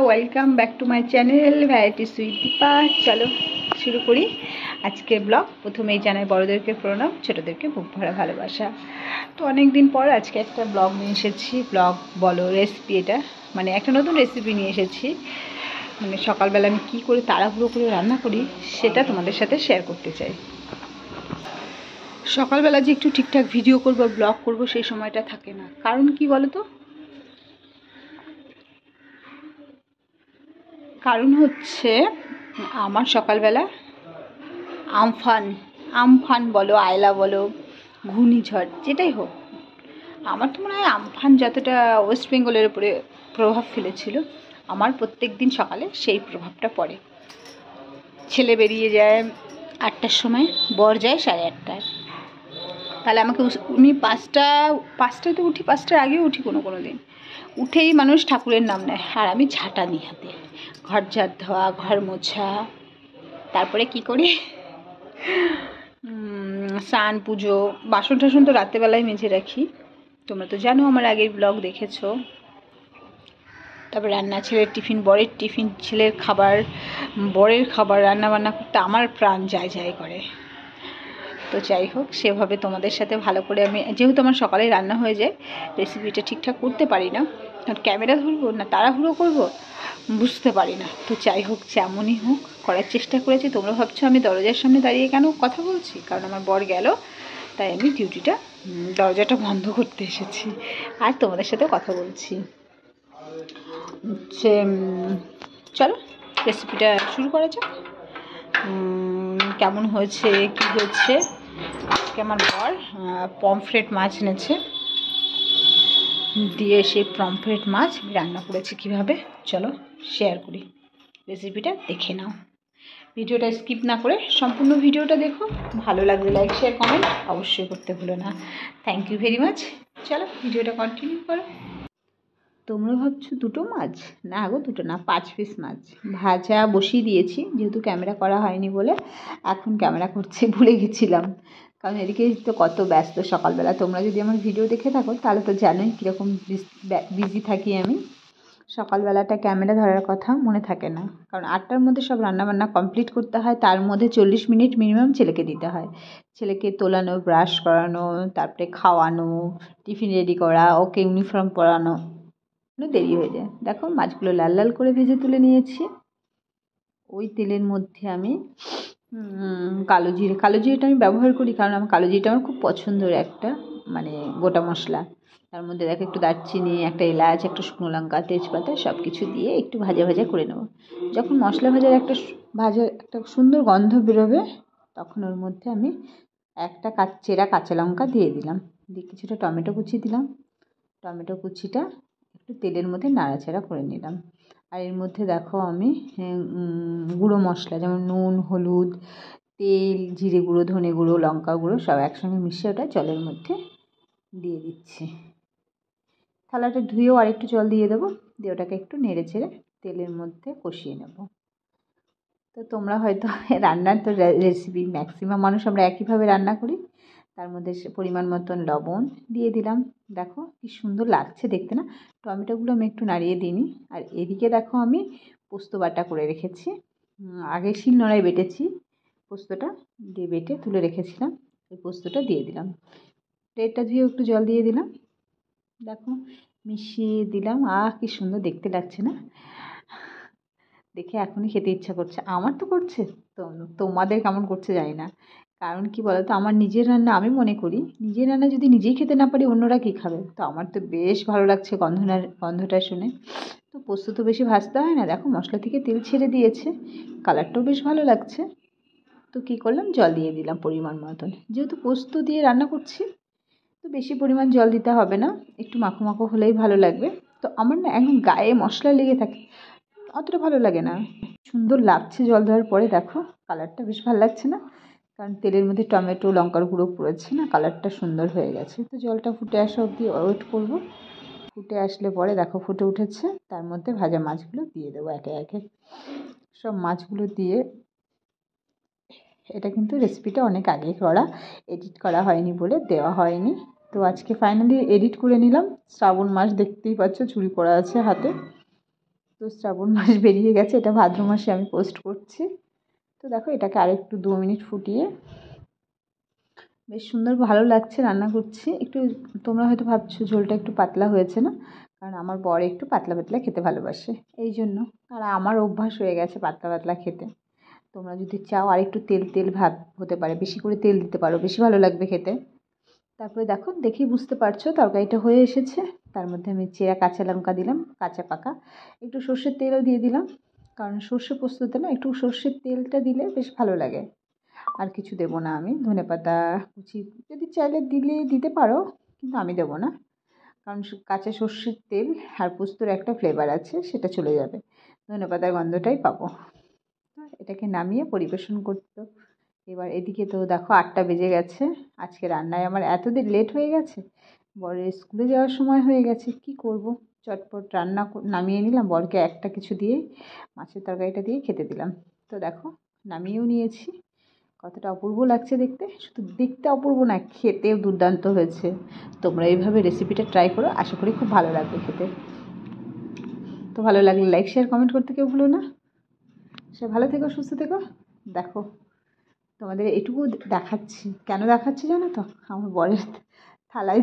Welcome back to my channel variety sweet Deepa. চলো শুরু করি আজকের ব্লগ। প্রথমেই জানাই বড়োদেরকে প্রণাম, ছোটোদেরকে বুক ভরা ভালোবাসা। তো অনেক দিন পর আজকে একটা ব্লগ নিয়ে এসেছি। ব্লগ বলো, রেসিপি, এটা মানে একটা নতুন রেসিপি নিয়ে এসেছি। মানে সকালবেলা আমি কী করে তাড়াহুড়ো করে রান্না করি সেটা তোমাদের সাথে শেয়ার করতে চাই। সকালবেলা যে একটু ঠিকঠাক ভিডিও করবো, ব্লগ করবো, সেই সময়টা থাকে না। কারণ কি বলো তো, কারণ হচ্ছে আমার সকালবেলা আমফান বলো, আয়লা বলো, ঘূর্ণিঝড় যেটাই হোক, আমার তো মনে হয় আমফান যতটা ওয়েস্ট বেঙ্গলের উপরে প্রভাব ফেলেছিল, আমার প্রত্যেক দিন সকালে সেই প্রভাবটা পড়ে। ছেলে বেরিয়ে যায় 8টার সময়, বর যায় 8:30টায়। তাহলে আমাকে উনি পাঁচটাতে উঠি, 5টার আগেও উঠি কোনো দিন। উঠেই মানুষ ঠাকুরের নাম নেয়, আর আমি ঝাঁটা নিই হাতে, ঘর ঝাড় দেওয়া, ঘর মোছা, তারপরে কি করি, স্নান, পুজো, বাসন টাসন তো রাত্রেবেলায় মেজে রাখি, তোমরা তো জানো, আমার আগের ব্লগ দেখেছো। তারপর রান্না, ছেলের টিফিন, বরের টিফিন, ছেলের খাবার, বরের খাবার, রান্না বান্না করতে আমার প্রাণ যায় করে। তো যাই হোক, সেভাবে তোমাদের সাথে ভালো করে আমি, যেহেতু আমার সকালে রান্না হয়ে যায়, রেসিপিটা ঠিকঠাক করতে পারি না, কারণ ক্যামেরা ধরবো না তাড়াহুড়ো করবো বুঝতে পারি না। তো যাই হোক, যেমনই হোক করার চেষ্টা করেছি। তোমরা ভাবছো আমি দরজার সামনে দাঁড়িয়ে কেন কথা বলছি, কারণ আমার বর গেল, তাই আমি দরজাটা বন্ধ করতে এসেছি আর তোমাদের সাথে কথা বলছি। চলো রেসিপিটা শুরু করা যাক। কেমন হয়েছে, কি হয়েছে, আজকে আমার বর পমফ্রেট মাছ এনেছে, দিয়ে সেই পমফ্রেট মাছ আমি রান্না করেছি কীভাবে, চলো শেয়ার করি। রেসিপিটা দেখে নাও, ভিডিওটা স্কিপ না করে সম্পূর্ণ ভিডিওটা দেখো। ভালো লাগলে লাইক, শেয়ার, কমেন্ট অবশ্যই করতে ভুলো না। Thank you very much. চলো ভিডিওটা কন্টিনিউ করো। তোমরা ভাবছো দুটো মাছ? না গো, দুটো না, 5 পিস মাছ ভাজা বসিয়ে দিয়েছি, যেহেতু ক্যামেরা করা হয়নি বলে এখন ক্যামেরা করছে, ভুলে গেছিলাম। কারণ এদিকে তো কত ব্যস্ত সকালবেলা, তোমরা যদি আমার ভিডিও দেখে থাকো তাহলে তো জানোই কীরকম বিজি থাকি আমি। সকালবেলাটা ক্যামেরা ধরার কথা মনে থাকে না, কারণ 8টার মধ্যে সব রান্নাবান্না কমপ্লিট করতে হয়, তার মধ্যে 40 মিনিট মিনিমাম ছেলেকে দিতে হয়। ছেলেকে তোলানো, ব্রাশ করানো, তারপরে খাওয়ানো, টিফিন রেডি করা, ওকে ইউনিফর্ম পরানো, দেরি হয়ে যায়। দেখো মাছগুলো লাল লাল করে ভেজে তুলে নিয়েছি। ওই তেলের মধ্যে আমি কালো জিরেটা আমি ব্যবহার করি, কারণ আমার কালো জিরেটা আমার খুব পছন্দের একটা মানে গোটা মশলা। তার মধ্যে দেখো একটু দারচিনি, একটা এলাচ, একটা শুকনো লঙ্কা, তেজপাতা সব কিছু দিয়ে একটু ভাজা ভাজা করে নেব। যখন মশলা ভাজার একটা সুন্দর গন্ধ বেরোবে, তখন ওর মধ্যে আমি একটা চেরা কাঁচা লঙ্কা দিয়ে দিলাম, দিয়ে কিছুটা টমেটো কুচি দিলাম। টমেটো কুচিটা একটু তেলের মধ্যে নাড়াচাড়া করে নিলাম। আর এর মধ্যে দেখো আমি গুঁড়ো মশলা, যেমন নুন, হলুদ, তেল, জিরে গুঁড়ো, ধনে গুঁড়ো, লঙ্কা গুঁড়ো সব একসঙ্গে মিশিয়ে ওটা জলের মধ্যে দিয়ে দিচ্ছি। থালাটা ধুয়েও আরেকটু জল দিয়ে দেবো, দিয়ে ওটাকে একটু নেড়ে চেড়ে তেলের মধ্যে কষিয়ে নেব। তো তোমরা হয়তো রান্নার তো রেসিপি ম্যাক্সিমাম মানুষ আমরা একইভাবে রান্না করি। তার মধ্যে পরিমাণ মতন লবণ দিয়ে দিলাম। দেখো কি সুন্দর লাগছে দেখতে না? টমেটোগুলো আমি একটু নাড়িয়ে দিইনি। আর এদিকে দেখো আমি পোস্ত বাটা করে রেখেছি, আগে শিলনোড়ায় বেটেছি পোস্তটা, দিয়ে বেটে তুলে রেখেছিলাম, এই পোস্তটা দিয়ে দিলাম। প্লেটটা ধুয়ে একটু জল দিয়ে দিলাম, দেখো মিশিয়ে দিলাম। কি সুন্দর দেখতে লাগছে না? দেখে এখনই খেতে ইচ্ছা করছে, আমার তো করছে, তো তোমাদের কেমন করছে জানি না। কারণ কি বলতো, আমার নিজের রান্না, আমি মনে করি নিজের রান্না যদি নিজেই খেতে না পারি অন্যরা কী খাবে? তো আমার তো বেশ ভালো লাগছে গন্ধটা শুনে। তো পোস্ত তো বেশি ভাজতে হয় না, দেখো মশলা থেকে তেল ছেড়ে দিয়েছে, কালারটাও বেশ ভালো লাগছে। তো কী করলাম, জল দিয়ে দিলাম পরিমাণ মতন, যেহেতু পোস্ত দিয়ে রান্না করছি তো বেশি পরিমাণ জল দিতে হবে না, একটু মাখো মাখো হলেই ভালো লাগবে। তো আমার না একদম গায়ে মশলা লেগে থাকে, অতটা ভালো লাগে না। সুন্দর লাগছে জল দেওয়ার পরে, দেখো কালারটা বেশ ভালো লাগছে না? কারণ তেলের মধ্যে টমেটো, লঙ্কার গুঁড়ো পড়েছে না, কালারটা সুন্দর হয়ে গেছে। তো জলটা ফুটে আসা অবধি ওয়েট করবো। ফুটে আসলে পরে দেখো ফুটে উঠেছে, তার মধ্যে ভাজা মাছগুলো দিয়ে দেবো একে একে। সব মাছগুলো দিয়ে, এটা কিন্তু রেসিপিটা অনেক আগে করা, এডিট করা হয়নি বলে দেওয়া হয়নি। তো আজকে ফাইনালি এডিট করে নিলাম। শ্রাবণ মাস দেখতেই পাচ্ছ, চুড়ি পরা আছে হাতে। তো শ্রাবণ মাস বেরিয়ে গেছে, এটা ভাদ্র মাসে আমি পোস্ট করছি। তো দেখো এটাকে আরেকটু 2 মিনিট ফুটিয়ে বেশ সুন্দর ভালো লাগছে রান্না করছি। একটু তোমরা হয়তো ভাবছো ঝোলটা একটু পাতলা হয়েছে না, কারণ আমার বর একটু পাতলা পাতলা খেতে ভালোবাসে, এই জন্য। আর আমার অভ্যাস হয়ে গেছে পাতলা পাতলা খেতে। তোমরা যদি চাও আর একটু তেল তেল ভাব হতে পারে, বেশি করে তেল দিতে পারো, বেশি ভালো লাগবে খেতে। তারপরে দেখো দেখেই বুঝতে পারছো তরকারিটা হয়ে এসেছে। তার মধ্যে আমি চেরা কাঁচা লঙ্কা দিলাম, কাঁচা পাকা। একটু সর্ষের তেলও দিয়ে দিলাম, কারণ সর্ষে পোস্ততে না একটু সর্ষের তেলটা দিলে বেশ ভালো লাগে। আর কিছু দেবো না আমি। ধনেপাতা কুচি যদি চাইলে দিতে পারো, কিন্তু আমি দেবো না, কারণ কাঁচা সর্ষের তেল আর পোস্তর একটা ফ্লেভার আছে, সেটা চলে যাবে, ধনেপাতার গন্ধটাই পাবো। এটাকে নামিয়ে পরিবেশন করতো। এবার এদিকে তো দেখো 8টা বেজে গেছে। আজকে রান্নায় আমার এতদিন লেট হয়ে গেছে, বরের স্কুলে যাওয়ার সময় হয়ে গেছে। কি করব, চটপট রান্না নামিয়ে নিলাম, বরকে একটা কিছু দিয়েই মাছের তরকারিটা দিয়ে খেতে দিলাম। তো দেখো নামিয়েও নিয়েছি। কতটা অপূর্ব লাগছে দেখতে, শুধু দেখতে অপূর্ব না, খেতেও দুর্দান্ত হয়েছে। তোমরা এইভাবে রেসিপিটা ট্রাই করো, আশা করি খুব ভালো লাগবে খেতে। তো ভালো লাগলে লাইক শেয়ার কমেন্ট করতে কেউ ভুলো না। সে ভালো থেকো, সুস্থ থেকো। দেখো তোমাদের এটুকু দেখাচ্ছি, কেন দেখাচ্ছি জানো তো, আমার বরের থালায়